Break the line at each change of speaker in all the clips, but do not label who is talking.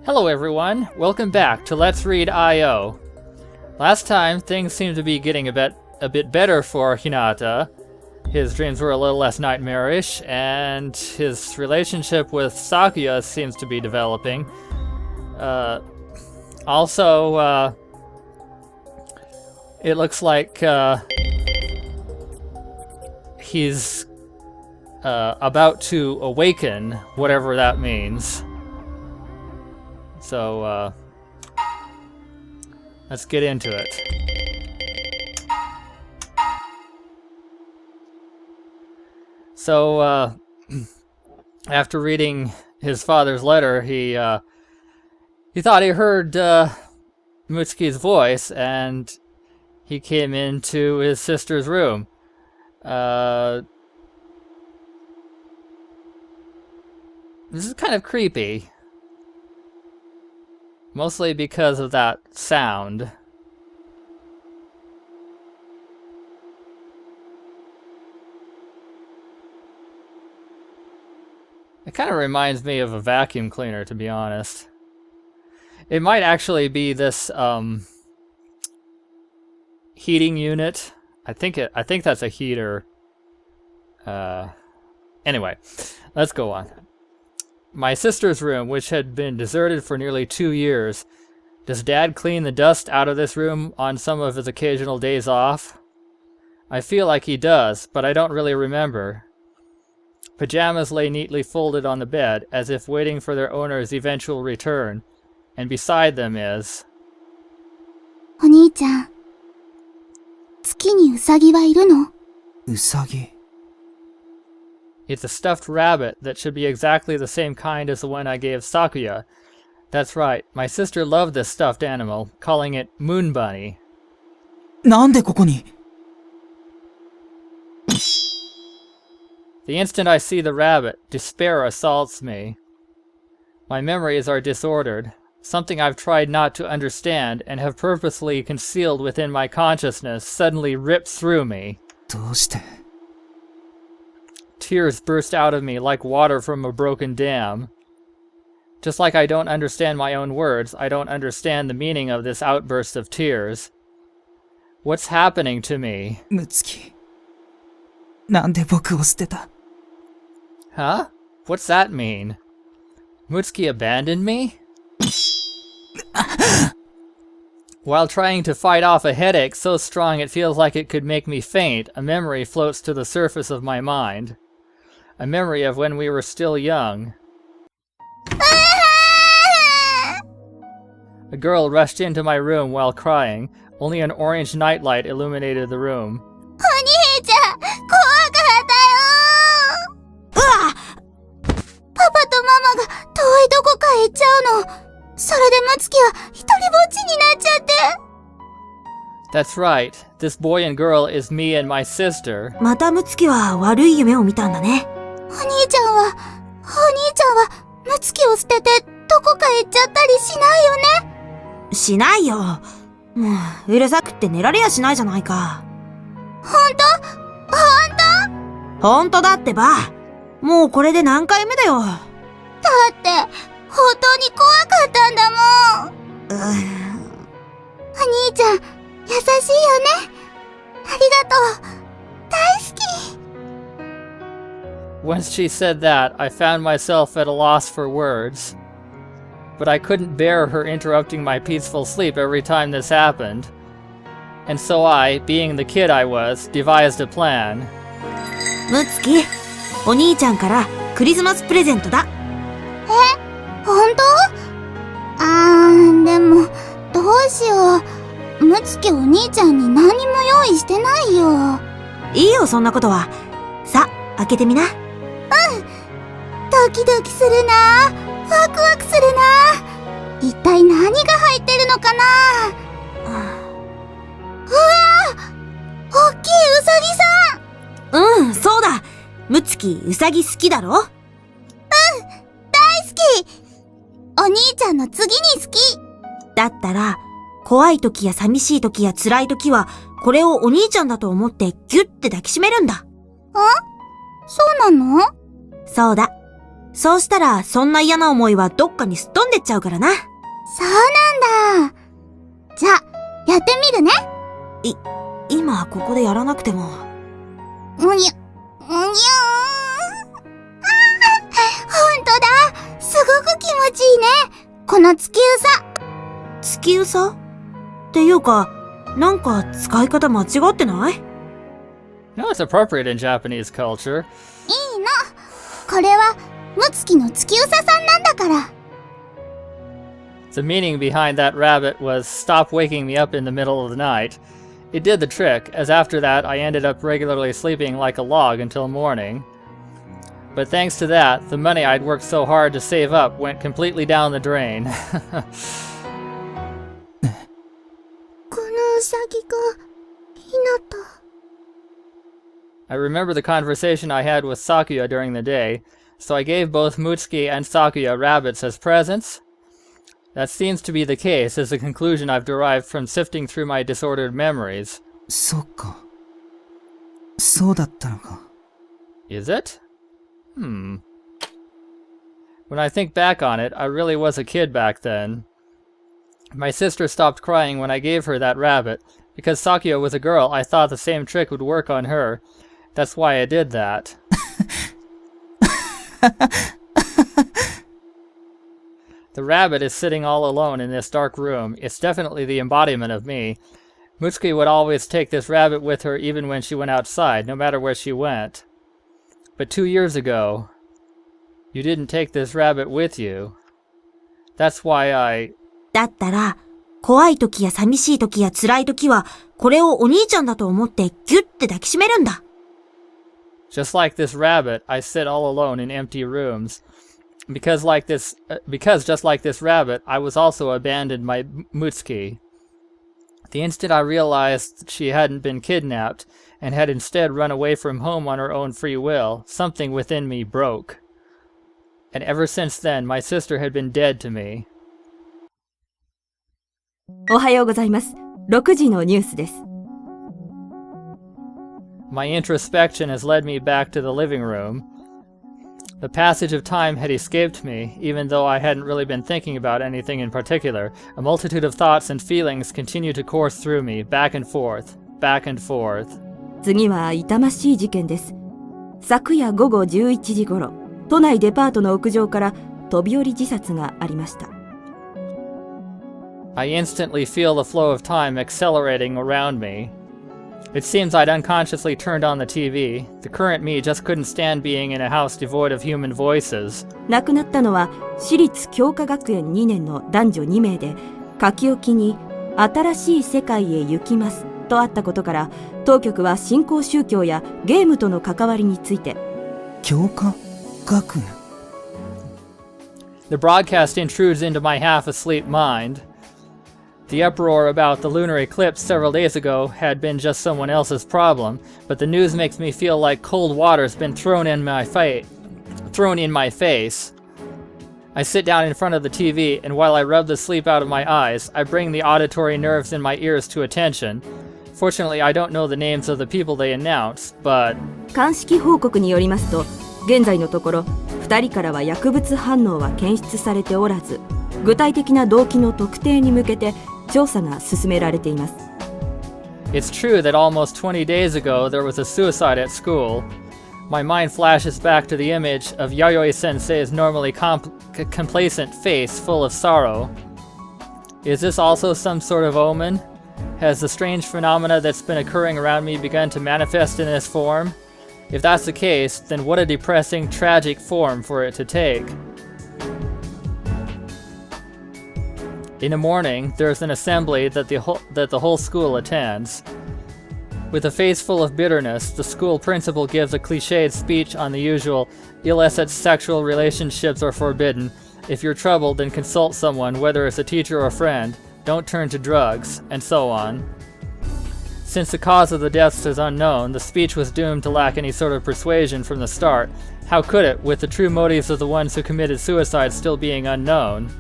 Hello everyone, welcome back to Let's Read I.O. Last time, things seemed to be getting a bit better for Hinata. His dreams were a little less nightmarish, and his relationship with Sakuya seems to be developing. Also, it looks like he's about to awaken, whatever that means. So, let's get into it. So, after reading his father's letter, he thought he heard Mutsuki's voice, and he came into his sister's room. This is kind of creepy. Mostly because of that sound. It kind of reminds me of a vacuum cleaner, to be honest. It might actually be this heating unit. I think that's a heater. Anyway, let's go on. My sister's room, which had been deserted for nearly 2 years. Does Dad clean the dust out of this room on some of his occasional days off? I feel like he does, but I don't really remember. Pajamas lay neatly folded on the bed, as if waiting for their owner's eventual return, and beside them is...
お兄ちゃん、月にウサギはいるの？
ウサギ?
It's a stuffed rabbit that should be exactly the same kind as the one I gave Sakuya. That's right, my sister loved this stuffed animal, calling it Moon Bunny.
なんでここに?
The instant I see the rabbit, despair assaults me. My memories are disordered, something I've tried not to understand and have purposely concealed within my consciousness suddenly rips through me.
どうして?
Tears burst out of me like water from a broken dam. Just like I don't understand my own words, I don't understand the meaning of this outburst of tears. What's happening to me?
ムツキ、なんで僕を捨てた?
Huh? What's that mean? Mutsuki abandoned me? While trying to fight off a headache so strong it feels like it could make me faint, a memory floats to the surface of my mind. A memory of when we were still young. A girl rushed into my room while crying. Only an orange nightlight illuminated the room.
お兄ちゃん、怖かったよー。うわ！パパとママが遠いどこかへ行っちゃうの。それでムツキは一人ぼっちになっちゃって。
That's right. This boy and girl is me and my sister.
またムツキは悪い夢を見たんだね。
お兄ちゃんはムツキを捨ててどこかへ行っちゃったりしないよね？
しないよ。もううるさくって寝られやしないじゃないか。
ほんと？
ほんとだってば。もうこれで何回目だよ。
だって本当に怖かったんだもん。お兄ちゃん優しいよね。ありがとう。大好き。
Once she said that, I found myself at a loss for words. But I couldn't bear her interrupting my peaceful sleep every time this happened. And so I, being the kid I was, devised a plan.
ムツキ、お兄ちゃんからクリスマスプレゼントだ。
ほんと？でもどうしよう。ムツキお兄ちゃんに何も用意してないよ。
いいよそんなことは。さ、開けてみな。
ドキドキするな。ワクワクするな。一体何が入ってるのかな。うわー！おっきいうさぎさん。
そうだ。ムツキ、うさぎ好きだろ？
大好き。お兄ちゃんの次に好き。
だったら、怖い時や寂しい時や辛い時は、これをお兄ちゃんだと思ってギュッて抱きしめるんだ。
そうなの？
そうだ。そうしたら、そんな嫌な思いはどっかにすっ飛んでっちゃうからな。
そうなんだ。じゃあ、やってみるね。
今ここでやらなくても。
うにゅ、うにゅーん。ほんとだ。すごく気持ちいいね。この月うさ。
月うさっていうか、なんか使い方間違ってない？
No, it's appropriate in Japanese culture.
いいの。これは、ムツキの月うささんなんだから。
The meaning behind that rabbit was stop waking me up in the middle of the night. It did the trick, as after that I ended up regularly sleeping like a log until morning. But thanks to that, the money I'd worked so hard to save up went completely down the drain.
このウサギが、ひなた。
I remember the conversation I had with Sakuya during the day, so I gave both Mutsuki and Sakuya rabbits as presents. That seems to be the case, is a conclusion I've derived from sifting through my disordered memories.
そっか。そうだったのか。
Is it? When I think back on it, I really was a kid back then. My sister stopped crying when I gave her that rabbit. Because Sakuya was a girl, I thought the same trick would work on her. That's why I did that. The rabbit is sitting all alone in this dark room. It's definitely the embodiment of me. Mutsuki would always take this rabbit with her even when she went outside, no matter where she went. But 2 years ago, you didn't take this rabbit with you. That's why I...
だったら、怖い時や寂しい時や辛い時は、これをお兄ちゃんだと思ってギュッて抱きしめるんだ。
Just like this rabbit, I sit all alone in empty rooms. Because just like this rabbit, I was also abandoned by Mutsuki. The instant I realized she hadn't been kidnapped, and had instead run away from home on her own free will, something within me broke. And ever since then, my sister had been dead to me.
おはようございます。6時のニュースです。
My introspection has led me back to the living room. The passage of time had escaped me, even though I hadn't really been thinking about anything in particular. A multitude of thoughts and feelings continue to course through me, back and forth, back and forth.
次は痛ましい事件です。昨夜午後11時頃、都内デパートの屋上から飛び降り自殺がありました。
I instantly feel the flow of time accelerating around me. It seems I'd unconsciously turned on the TV. The current me just couldn't stand being in a house devoid of human voices.
亡くなったのは私立教科学園2年の男女2名で、書き置きに新しい世界へ行きますとあったことから、当局は新興宗教やゲームとの関わりについて。
教科学園。
The broadcast intrudes into my half-asleep mind. The uproar about the lunar eclipse several days ago had been just someone else's problem, but the news makes me feel like cold water's been thrown in my face. I sit down in front of the TV, and while I rub the sleep out of my eyes, I bring the auditory nerves in my ears to attention. Fortunately, I don't know the names of the people they announce, but...
鑑識報告によりますと、現在のところ2人からは薬物反応は検出されておらず、具体的な動機の特定に向けて調査が進められています。
It's true that almost 20 days ago there was a suicide at school. My mind flashes back to the image of Yayoi sensei's normally complacent face full of sorrow. Is this also some sort of omen? Has the strange phenomena that's been occurring around me begun to manifest in this form? If that's the case, then what a depressing, tragic form for it to take. In the morning, there's an assembly that the whole school attends. With a face full of bitterness, the school principal gives a cliched speech on the usual, illicit sexual relationships are forbidden. If you're troubled, then consult someone, whether it's a teacher or a friend. Don't turn to drugs, and so on. Since the cause of the deaths is unknown, the speech was doomed to lack any sort of persuasion from the start. How could it, with the true motives of the ones who committed suicide still being unknown?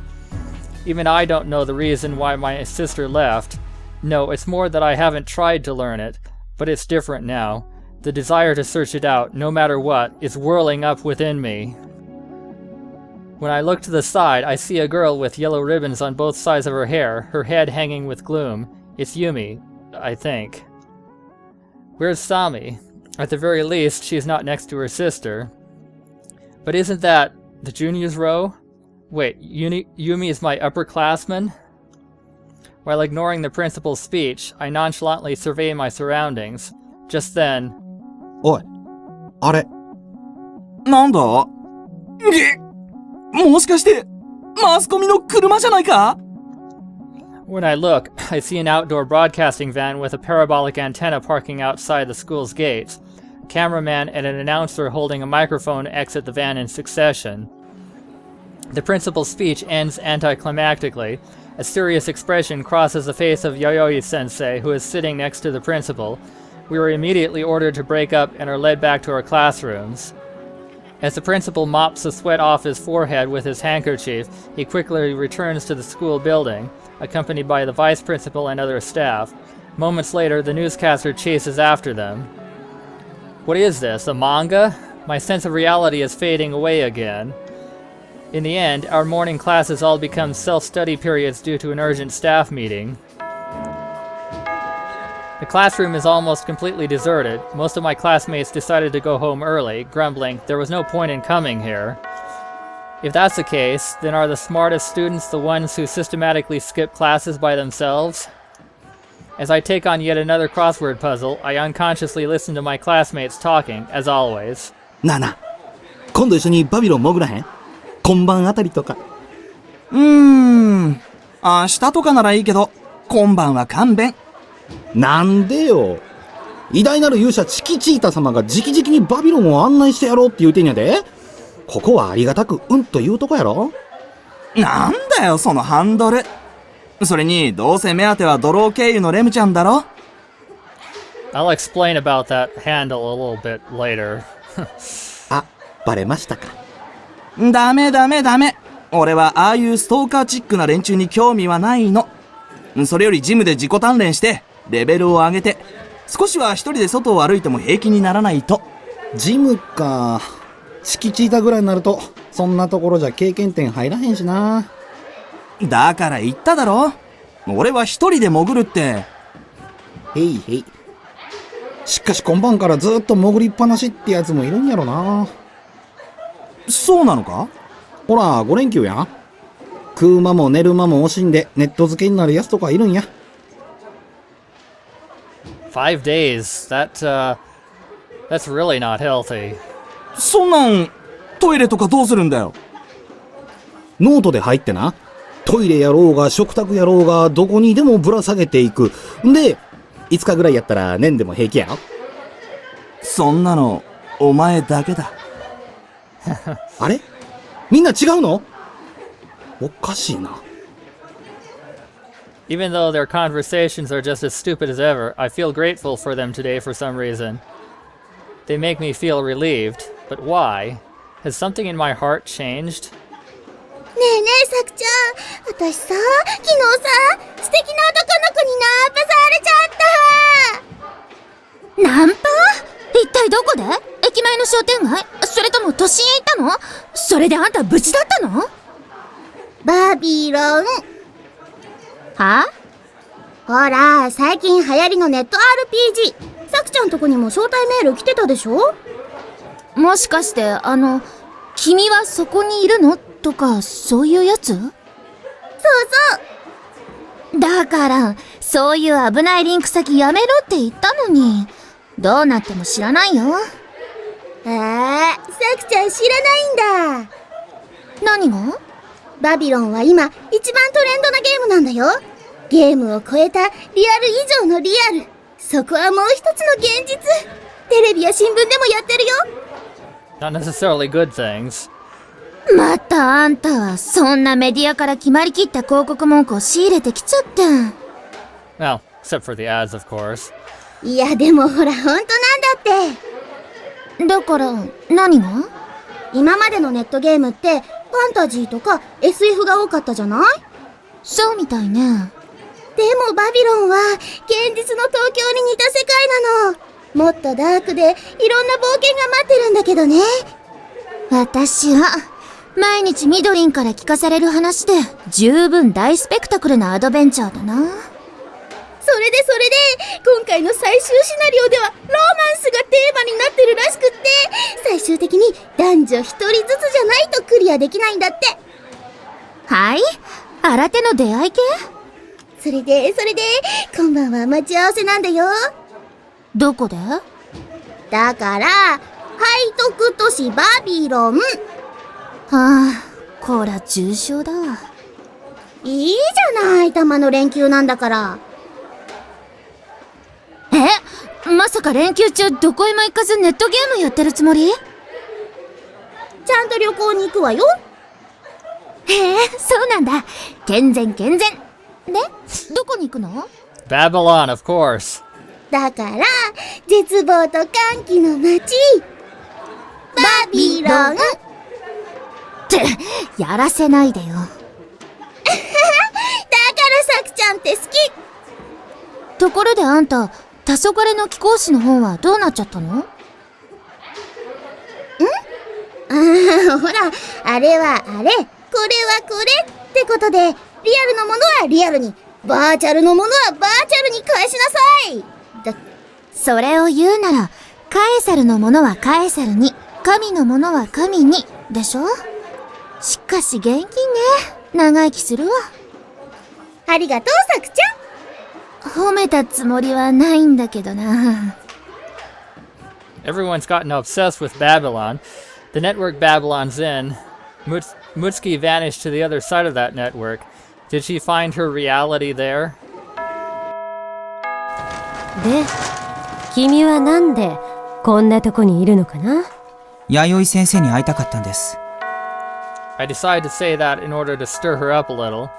Even I don't know the reason why my sister left. No, it's more that I haven't tried to learn it, but it's different now. The desire to search it out, no matter what, is whirling up within me. When I look to the side, I see a girl with yellow ribbons on both sides of her hair, her head hanging with gloom. It's Yumi, I think. Where's Sami? At the very least, she's not next to her sister. But isn't that the juniors row? Wait, Yumi is my upperclassman? While ignoring the principal's speech, I nonchalantly survey my surroundings. Just then...
おい、あれ。
なんだ？もしかして、マスコミの車じゃないか？
When I look, I see an outdoor broadcasting van with a parabolic antenna parking outside the school's gates. A cameraman and an announcer holding a microphone exit the van in succession. The principal's speech ends anticlimactically. A serious expression crosses the face of Yayoi-sensei, who is sitting next to the principal. We were immediately ordered to break up and are led back to our classrooms. As the principal mops the sweat off his forehead with his handkerchief, he quickly returns to the school building, accompanied by the vice principal and other staff. Moments later, the newscaster chases after them. What is this, a manga? My sense of reality is fading away again. In the end, our morning classes all become self-study periods due to an urgent staff meeting. The classroom is almost completely deserted. Most of my classmates decided to go home early, grumbling there was no point in coming here. If that's the case, then are the smartest students the ones who systematically skip classes by themselves? As I take on yet another crossword puzzle, I unconsciously listen to my classmates talking, as always.
なあなあ、今度一緒にバビロン潜らへん？今晩あたりとか。
明日とかならいいけど、今晩は勘弁。
なんでよ。偉大なる勇者チキチータ様が直々にバビロンを案内してやろうって言うてんやで。ここはありがたくうんと言うとこやろ。
なんだよ、そのハンドル。それに、どうせ目当てはドロー経由のレムちゃんだろ。
I'll explain about that handle a little bit later.
あ、バレましたか。
ダメ。俺はああいうストーカーチックな連中に興味はないの。それよりジムで自己鍛錬して、レベルを上げて、少しは一人で外を歩いても平気にならないと。
ジムか。チキチータぐらいになると、そんなところじゃ経験点入らへんしな。
だから言っただろ。俺は一人で潜るって。
へいへい。しかし今晩からずっと潜りっぱなしってやつもいるんやろな。
そうなのか？
ほら、5連休やん。食う間も寝る間も惜しんでネット漬けになるやつとかいるんや。
5 days. That's really not healthy.
そんなん、トイレとかどうするんだよ。
ノートで入ってな。トイレやろうが食卓やろうがどこにでもぶら下げていく。んで、5日ぐらいやったら年でも平気やろ。
そんなの、お前だけだ。
あれ？みんな違うの？おかしいな。
Even though their conversations are just as stupid as ever, I feel grateful for them today for some reason. They make me feel relieved, but why? Has something in my heart changed?
ねえねえ、さくちゃん。私さ、昨日さ、素敵な男の子にナンパされちゃった。ナンパ？一体どこで？駅前の商店街？それとも都心へ行ったの？それであんた無事だったの？バビロン。は？ほら、最近流行りのネット RPG。さくちゃんとこにも招待メール来てたでしょ？もしかして、君はそこにいるの？とか、そういうやつ？そうそう。だから、そういう危ないリンク先やめろって言ったのに、どうなっても知らないよ。さくちゃん知らないんだ。何が？バビロンは今、一番トレンドなゲームなんだよ。ゲームを超えたリアル以上のリアル。そこはもう一つの現実。テレビや新聞でもやってるよ。
Not necessarily good things.
またあんたはそんなメディアから決まりきった広告文句を仕入れてきちゃった。
Well, except for the ads, of course.
いやでもほら本当なんだって。だから何が？今までのネットゲームってファンタジーとか SF が多かったじゃない？そうみたいね。でもバビロンは現実の東京に似た世界なの。もっとダークでいろんな冒険が待ってるんだけどね。私は毎日みどりんから聞かされる話で十分大スペクタクルなアドベンチャーだな。それで今回の最終シナリオではロマンスがテーマになってるらしくって、最終的に男女一人ずつじゃないとクリアできないんだって。はい？新手の出会い系？それで今晩は待ち合わせなんだよ。どこで？だから背徳都市バビロン。はあ、こら重症だわ。いいじゃない、たまの連休なんだから。まさか連休中どこへも行かずネットゲームやってるつもり？ちゃんと旅行に行くわよ。へえ、そうなんだ。健全。で、どこに行くの？
Babylon, of course.
だから絶望と歓喜の街バビロンってやらせないでよ。だからさくちゃんって好き。ところであんた、黄昏の貴公子の本はどうなっちゃったの？ほら、あれはあれ、これはこれってことで、リアルのものはリアルに、バーチャルのものはバーチャルに返しなさい。それを言うなら、カエサルのものはカエサルに、神のものは神に、でしょ？しかし現金ね。長生きするわ。ありがとう、さくちゃん。褒めたつもりはないんだけどな。
Everyone's gotten obsessed with Babylon. The network Babylon's in. Mutsuki vanished to the other side of that network. Did she find her reality there?
で、君はなんでこんなとこにいるのかな？
弥生先生に会いたかったんです。
I decide to say that in order to stir her up a little.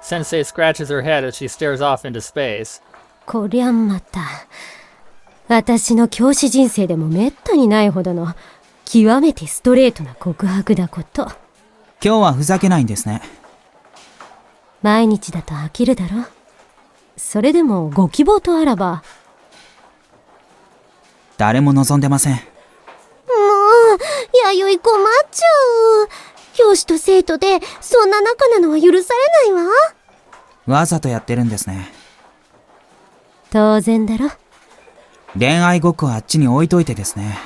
Sensei scratches her head as she stares off into space.
こりゃまた、私の教師人生でもめったにないほどの極めてストレートな告白だこと。
今日はふざけないんですね。
毎日だと飽きるだろ。それでもご希望とあらば。
誰も望んでません。
もう、弥生困っちゃう。教師と生徒でそんな仲なのは許されないわ。
わざとやってるんですね。
当然だろ。
恋愛ごっこはあっちに置いといてですね。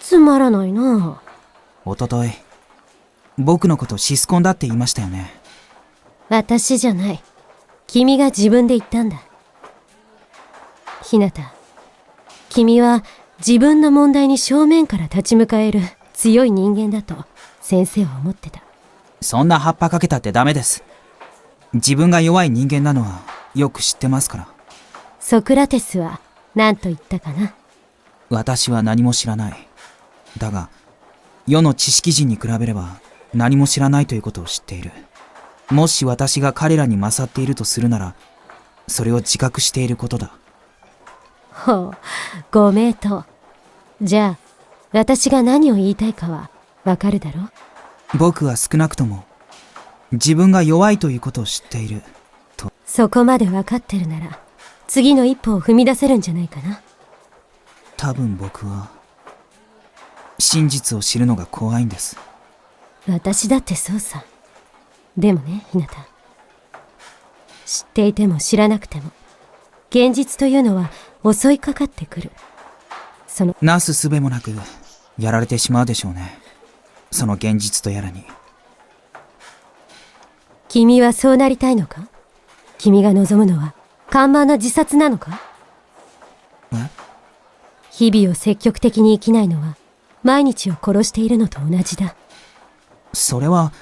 つまらないな。
おととい、僕のことシスコンだって言いましたよね。
私じゃない。君が自分で言ったんだ。ひなた、君は自分の問題に正面から立ち向かえる強い人間だと先生は思ってた。
そんな葉っぱかけたってダメです。自分が弱い人間なのはよく知ってますから。
ソクラテスは何と言ったかな？
私は何も知らない。だが、世の知識人に比べれば何も知らないということを知っている。もし私が彼らに勝っているとするなら、それを自覚していることだ。
ほう、ご名答。じゃあ、私が何を言いたいかはわかるだろ？
僕は少なくとも自分が弱いということを知っていると。
そこまでわかってるなら、次の一歩を踏み出せるんじゃないかな。
多分僕は真実を知るのが怖いんです。
私だってそうさ。でもね、ひなた。知っていても知らなくても、現実というのは襲いかかってくる。
なすすべもなくやられてしまうでしょうね。その現実とやらに。
君はそうなりたいのか？君が望むのは看板の自殺なのか？日々を積極的に生きないのは毎日を殺しているのと同じだ。
それは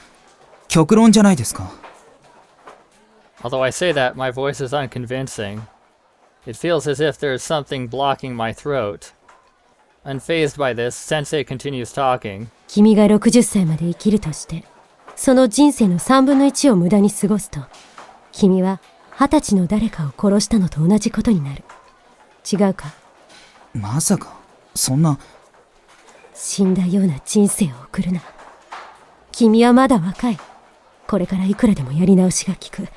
極論じゃないですか。
Although I say that, my voice is unconvincing. It feels as if there is something blocking my throat. Unfazed by this, Sensei continues talking.
君が60歳まで生きるとして、その人生の3分の1を無駄に過ごすと、君は20歳の誰かを殺したのと同じことになる。違うか？
まさか、そんな。
死んだような人生を送るな。君はまだ若い。これからいくらでもやり直しが効く。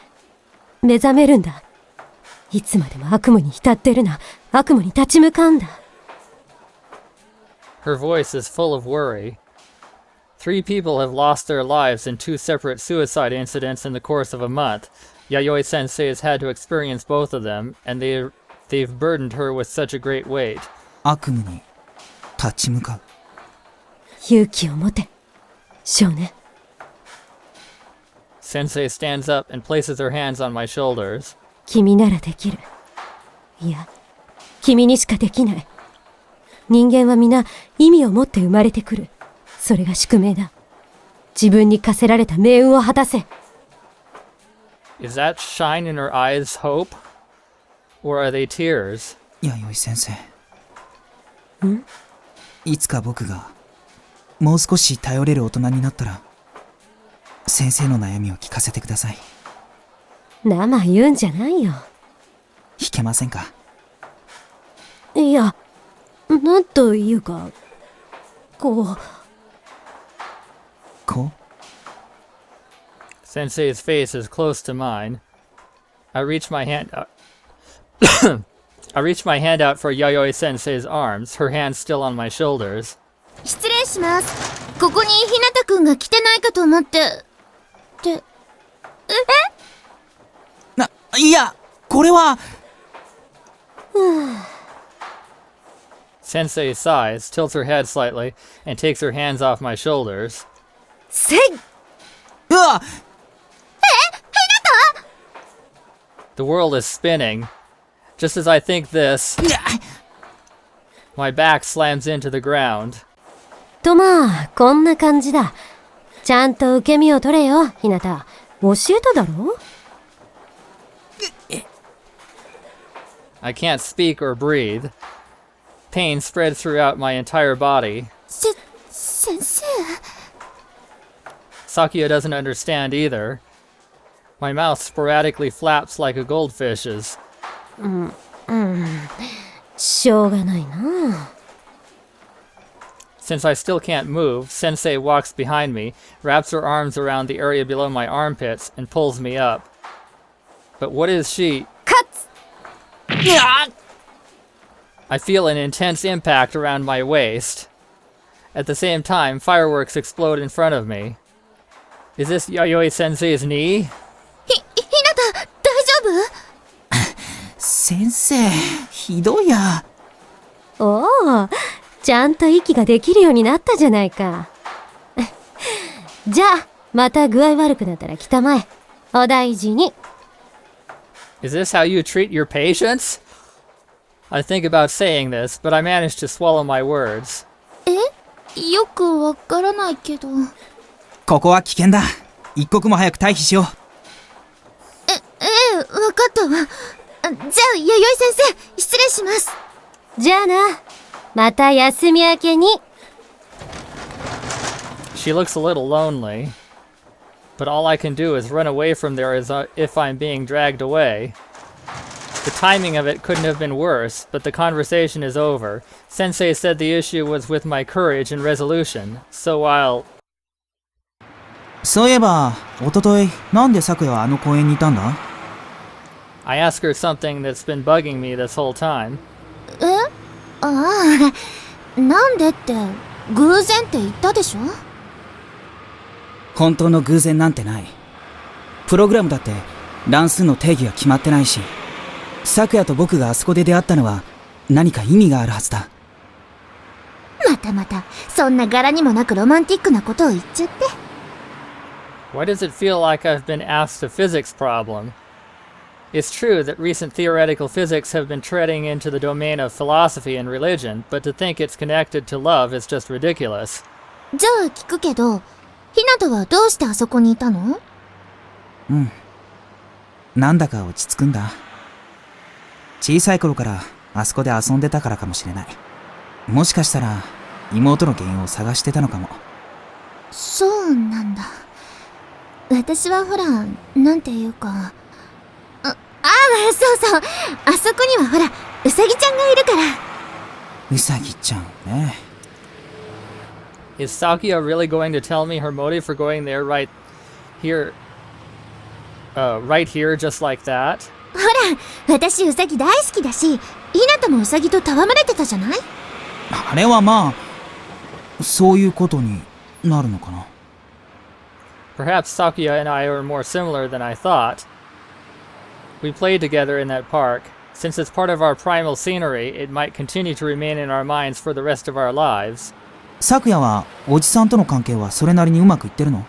目覚めるんだ。いつまでも悪夢に浸ってるな。悪夢に立ち向かうんだ。
Her voice is full of worry. 3 people have lost their lives in 2 separate suicide incidents in the course of a month. Yayoi sensei has had to experience both of them, and they've burdened her with such a great weight.
悪夢に立ち向かう。
勇気を持て、少年。
Sensei stands up and places her hands on my shoulders.
君ならできる。いや、君にしかできない。人間は皆意味を持って生まれてくる。それが宿命だ。自分に課せられた命運を果たせ。
Is that shine in her eyes hope? Or are they tears?
弥生先生。いつか僕がもう少し頼れる大人になったら、先生の悩みを聞かせてください。
生言うんじゃないよ。
弾けませんか？
いや、なんというか、こう。
Sensei's face is close to mine. I reach my hand out. I reach my hand out for Yayoi Sensei's arms, her hands still on my shoulders.
失礼します。ここにひなたくんが来てないかと思って。
いや、これは。
Sensei sighs, tilts her head slightly, and takes her hands off my shoulders.
せい！
うわ！
The world is spinning. Just as I think this, my back slams into the ground.
とまあ、こんな感じだ。ちゃんと受け身を取れよ、ひなた。教えただろ？
I can't speak or breathe. Pain spreads throughout my entire body.
先生。
Sakuya doesn't understand either. My mouth sporadically flaps like a goldfish's.
しょうがないな。
Since I still can't move, Sensei walks behind me, wraps her arms around the area below my armpits, and pulls me up. But what is she?
勝つ！
I feel an intense impact around my waist. At the same time, fireworks explode in front of me. Is this Yayoi Sensei's knee?
ひなた、大丈夫？
先生、ひどいや。
おお、ちゃんと息ができるようになったじゃないか。じゃあ、また具合悪くなったら来たまえ。お大事に。
Is this how you treat your patients? I think about saying this, but I manage to swallow my words.
よくわからないけど。
ここは危険だ。一刻も早く退避しよう。
わかったわ。じゃあ、弥生先生、失礼します。
じゃあな。また休み明けに。
She looks a little lonely, but all I can do is run away from there as if I'm being dragged away. The timing of it couldn't have been worse, but the conversation is over. Sensei said the issue was with my courage and resolution, so while...
そういえば、おととい、なんで咲夜はあの公園にいたんだ？
I ask her something that's been bugging me this whole time.
ああ、なんでって、偶然って言ったでしょ？
本当の偶然なんてない。プログラムだって乱数の定義が決まってないし、咲夜と僕があそこで出会ったのは何か意味があるはずだ。
また、そんな柄にもなくロマンティックなことを言っちゃって。
Why does it feel like I've been asked a physics problem? It's true that recent theoretical physics have been treading into the domain of philosophy and religion, but to think it's connected to love is just ridiculous.
じゃあ聞くけど、ひなたはどうしてあそこにいたの？
なんだか落ち着くんだ。小さい頃からあそこで遊んでたからかもしれない。もしかしたら妹の原因を探してたのかも。
そうなんだ。私はほら、なんていうか。そう。あそこにはほら、うさぎちゃんがいるから。
うさぎちゃんね。
Is Sakuya really going to tell me her motive for going there right here just like that?
ほら、私うさぎ大好きだし、ひなたもうさぎと戯れてたじゃない？
あれはまあ、そういうことになるのかな。
Perhaps Sakuya and I are more similar than I thought. We played together in that park. Since it's part of our primal scenery, it might continue to remain in our minds for the rest of our lives.
咲夜はおじさんとの関係はそれなりにうまくいってるの？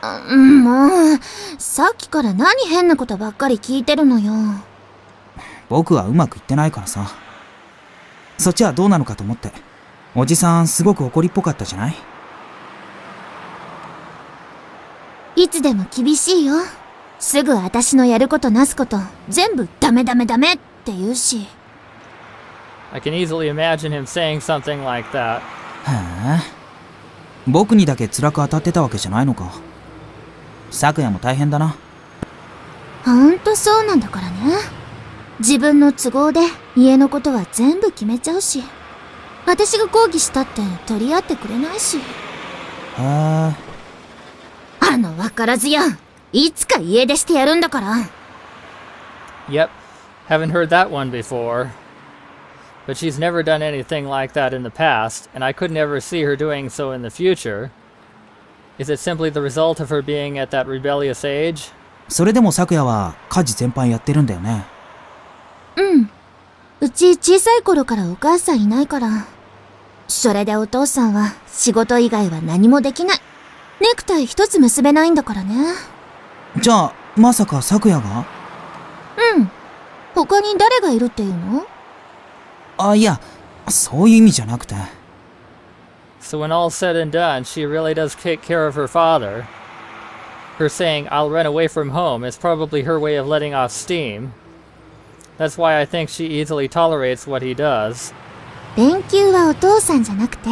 もう、さっきから何変なことばっかり聞いてるのよ。
僕はうまくいってないからさ。そっちはどうなのかと思って。おじさんすごく怒りっぽかったじゃない？
いつでも厳しいよ。すぐ私のやることなすこと全部ダメダメダメって言うし。
I can easily imagine him saying something like that.
へえ。僕にだけ辛く当たってたわけじゃないのか。咲夜も大変だな。
ほんとそうなんだからね。自分の都合で家のことは全部決めちゃうし、私が抗議したって取り合ってくれないし。
へえ。
わからずや。いつか家出してやるんだから。
Yep, haven't heard that one before. But she's never done anything like that in the past, and I could never see her doing so in the future. Is it simply the result of her being at that rebellious age?
それでも咲夜は家事全般やってるんだよね。
うん。うち小さい頃からお母さんいないから。それでお父さんは仕事以外は何もできない。ネクタイ一つ結べないんだからね。
じゃあ、まさか咲夜が？
うん。他に誰がいるっていうの？
あ、いや、そういう意味じゃなくて。
So when all's said and done, she really does take care of her father. Her saying, "I'll run away from home," is probably her way of letting off steam. That's why I think she easily tolerates what he does.
連休はお父さんじゃなくて、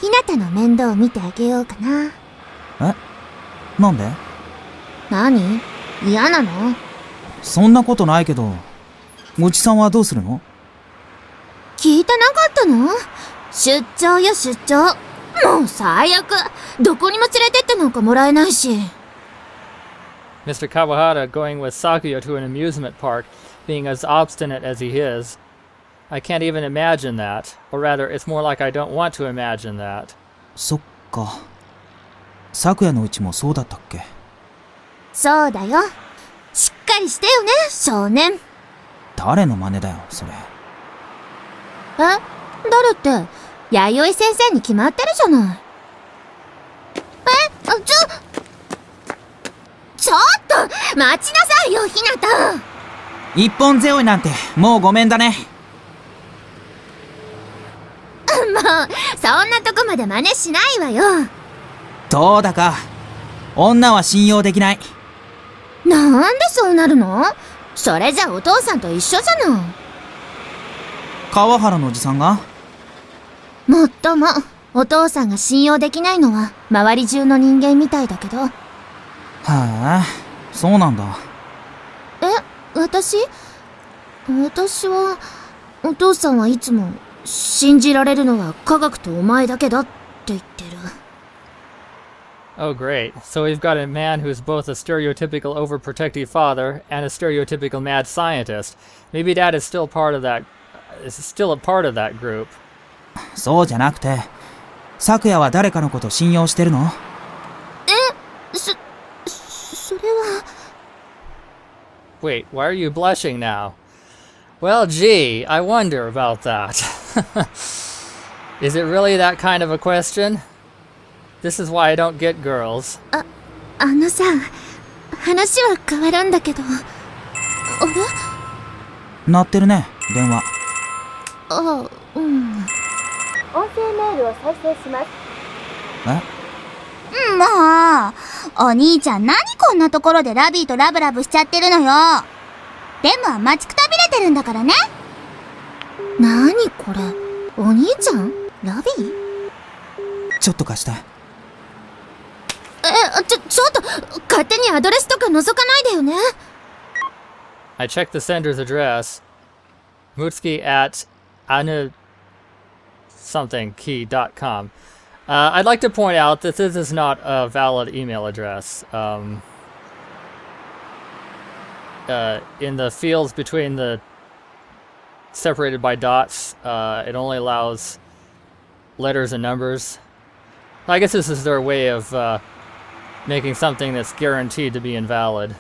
ひなたの面倒を見てあげようかな。
え？なんで？
何？嫌なの？
そんなことないけど、おじさんはどうするの？
聞いてなかったの？出張よ出張。もう最悪。どこにも連れてってなんかもらえないし。
Mr. Kawahara going with Sakuya to an amusement park, being as obstinate as he is. I can't even imagine that. Or rather, it's more like I don't want to imagine that.
そっか。咲夜のうちもそうだったっけ？
そうだよ。しっかりしてよね、少年。
誰の真似だよ、それ。
誰って、弥生先生に決まってるじゃない。ちょっと待ちなさいよ、ひなた。
一本背負いなんてもうごめんだね。
もうそんなとこまで真似しないわよ。
どうだか女は信用できない。
なんでそうなるの？それじゃお父さんと一緒じゃない。
川原のおじさんが？
もっともお父さんが信用できないのは周り中の人間みたいだけど。
へえ、そうなんだ。
私はお父さんはいつも信じられるのは科学とお前だけだって言ってる。
Oh, great. So we've got a man who's both a stereotypical overprotective father and a stereotypical mad scientist. Maybe Dad is still a part of that group.
そうじゃなくて、咲夜は誰かのこと信用してるの？
それは。
Wait, why are you blushing now? Well, gee, I wonder about that. Is it really that kind of a question? This is why I don't get girls.
さ、話は変わるんだけど。あれ？
鳴ってるね、電話。
うん。
音声メールを再生します。
もう、お兄ちゃん何こんなところでラビーとラブラブしちゃってるのよ。レムは待ちくたびれてるんだからね。何これ、お兄ちゃん？ラビー？
ちょっと貸して。
ちょっと、勝手にアドレスとか覗かないでよね。
I checked the sender's address. Mutsuki at anu-something-key.com. I'd like to point out that this is not a valid email address. In the fields between the separated by dots, it only allows letters and numbers. I guess this is their way of making something that's guaranteed to be invalid.